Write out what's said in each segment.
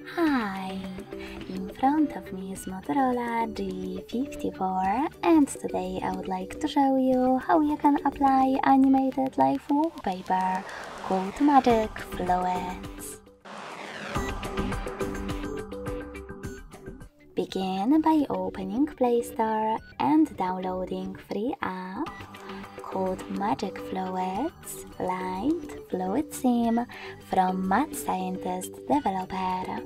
Hi! In front of me is Motorola G54 and today I would like to show you how you can apply animated live wallpaper called Magic Fluids. Begin by opening Play Store and downloading free app called Magic Fluids Light Fluid Sim from Mad Scientist Developer.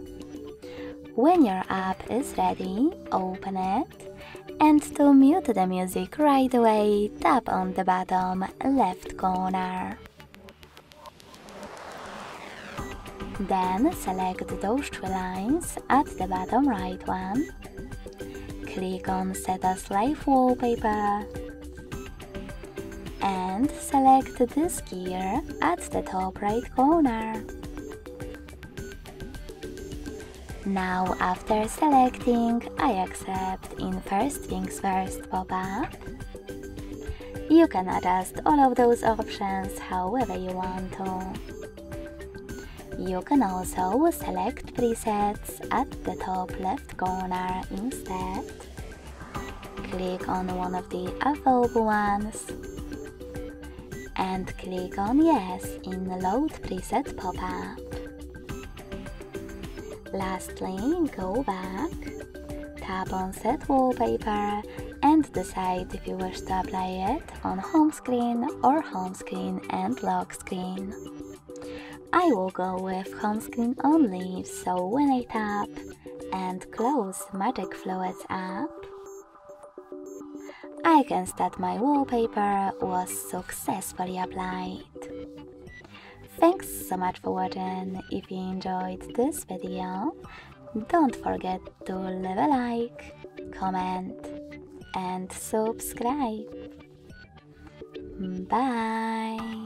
When your app is ready, open it, and to mute the music right away, tap on the bottom left corner. Then select those two lines at the bottom right one. Click on Set as Live Wallpaper and select this gear at the top right corner. Now after selecting I accept in first things first pop-up, you can adjust all of those options however you want to. You can also select presets at the top left corner instead. Click on one of the available ones and click on Yes in Load Preset pop-up. Lastly, go back, tap on Set Wallpaper and decide if you wish to apply it on home screen or home screen and lock screen. I will go with home screen only, so when I tap and close Magic Fluids app, I can state my wallpaper was successfully applied. Thanks so much for watching. If you enjoyed this video, don't forget to leave a like, comment and subscribe. Bye!